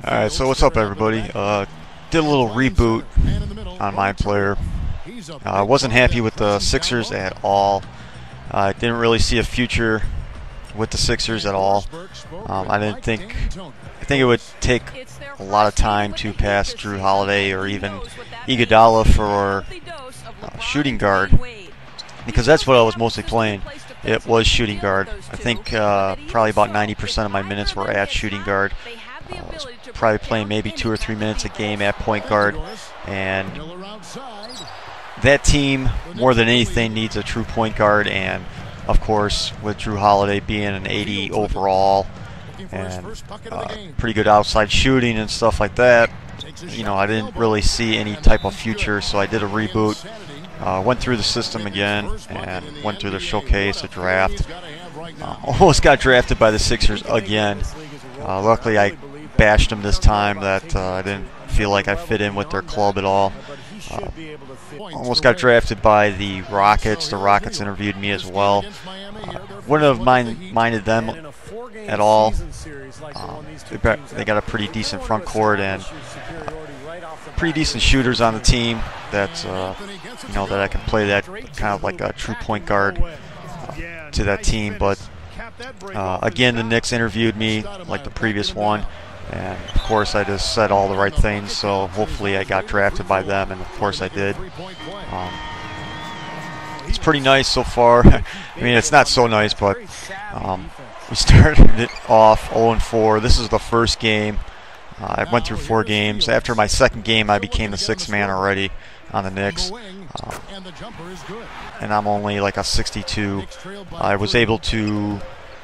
Alright, so what's up everybody? Did a little reboot on My Player. I wasn't happy with the Sixers at all. I didn't really see a future with the Sixers at all. I think it would take a lot of time to pass Drew Holiday or even Iguodala for shooting guard, because that's what I was mostly playing. It was shooting guard. I think probably about 90% of my minutes were at shooting guard. I was probably playing maybe 2 or 3 minutes a game at point guard, and that team more than anything needs a true point guard. And of course, with Drew Holiday being an 80 overall and pretty good outside shooting and stuff like that, you know, I didn't really see any type of future. So I did a reboot, went through the system again, and went through the showcase, the draft. Almost got drafted by the Sixers again. Luckily, I bashed them this time. That I didn't feel like I fit in with their club at all. Almost got drafted by the Rockets. The Rockets interviewed me as well. Wouldn't have minded them at all. They got a pretty decent front court and pretty decent shooters on the team. That you know, that I can play that kind of like a true point guard to that team. But again, the Knicks interviewed me like the previous one, and of course I just said all the right things, so hopefully I got drafted by them, and of course I did. It's pretty nice so far. I mean, it's not so nice, but we started it off 0-4. This is the first game. I went through 4 games. After my second game, I became the 6th man already on the Knicks. And I'm only like a 62. I was able to,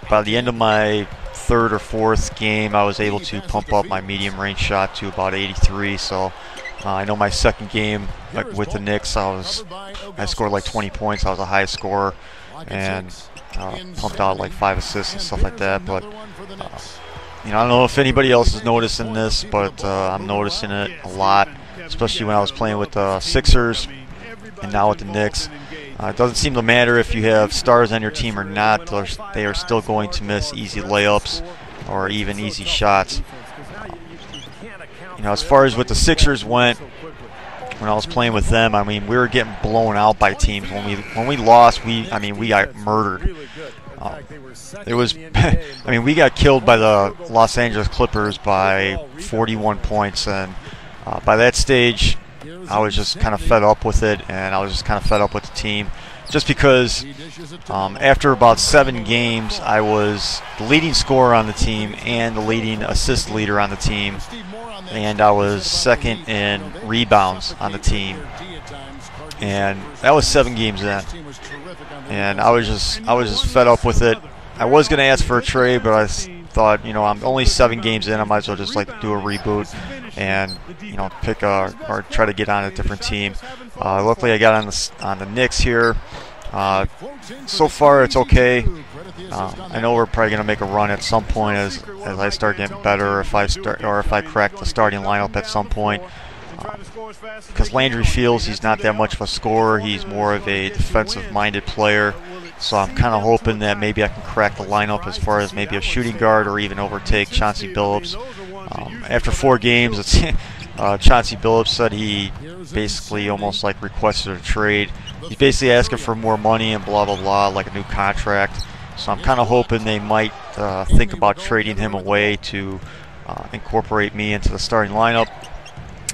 by the end of my 3rd or 4th game, I was able to pump up my medium range shot to about 83. So I know my second game with the Knicks, I scored like 20 points. I was the highest scorer, and pumped out like 5 assists and stuff like that. But you know, I don't know if anybody else is noticing this, but I'm noticing it a lot, especially when I was playing with the Sixers and now with the Knicks. It doesn't seem to matter if you have stars on your team or not. They are still going to miss easy layups or even easy shots. You know, as far as with the Sixers went, when I was playing with them, I mean, we were getting blown out by teams. When we lost, we got murdered. It was, I mean, we got killed by the Los Angeles Clippers by 41 points, and by that stage, I was just kind of fed up with it, and I was just kind of fed up with the team, just because after about 7 games, I was the leading scorer on the team and the leading assist leader on the team, and I was 2nd in rebounds on the team, and that was 7 games in, and I was just fed up with it. I was going to ask for a trade, but I thought, you know, I'm only 7 games in, I might as well just like do a reboot and, you know, pick or try to get on a different team. Luckily, I got on the Knicks here. So far, it's okay. I know we're probably going to make a run at some point as I start getting better, if I crack the starting lineup at some point. Because Landry feels he's not that much of a scorer. He's more of a defensive-minded player. So I'm kind of hoping that maybe I can crack the lineup as far as maybe a shooting guard or even overtake Chauncey Billups. After 4 games, Chauncey Billups said he basically almost like requested a trade. He's basically asking for more money and blah, blah, blah, like a new contract. So I'm kind of hoping they might think about trading him away to incorporate me into the starting lineup,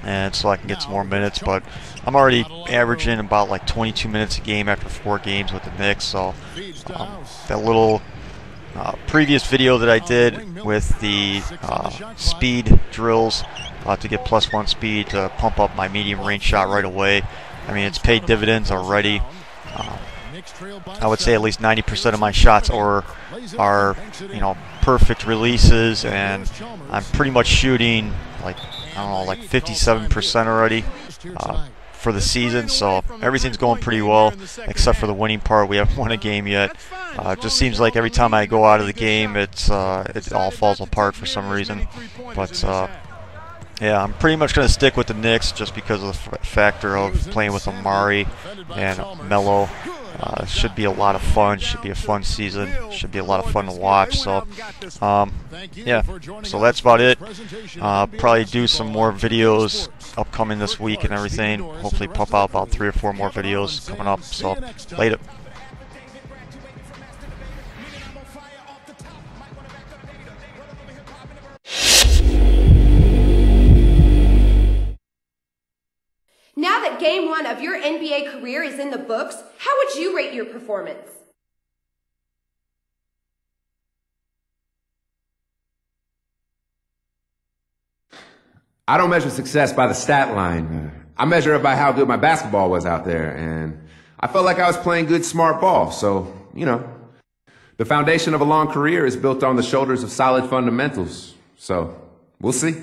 and so I can get some more minutes. But I'm already averaging about like 22 minutes a game after 4 games with the Knicks. So that little previous video that I did with the speed drills to get +1 speed to pump up my medium range shot right away, I mean, it's paid dividends already. I would say at least 90% of my shots are you know, perfect releases, and I'm pretty much shooting like, I don't know, like 57% already for the season. So everything's going pretty well except for the winning part. We haven't won a game yet. It just seems like every time I go out of the game, it all falls apart for some reason. But yeah, I'm pretty much going to stick with the Knicks just because of the factor of playing with Amare and Melo Should be a lot of fun. Should be a fun season. Should be a lot of fun to watch. So, yeah. So that's about it. Probably do some more videos upcoming this week and everything. Hopefully pump out about 3 or 4 more videos coming up. So, later. Now that Game 1 of your NBA career is in the books, how would you rate your performance? I don't measure success by the stat line. I measure it by how good my basketball was out there, and I felt like I was playing good, smart ball. So, you know, the foundation of a long career is built on the shoulders of solid fundamentals. So, we'll see.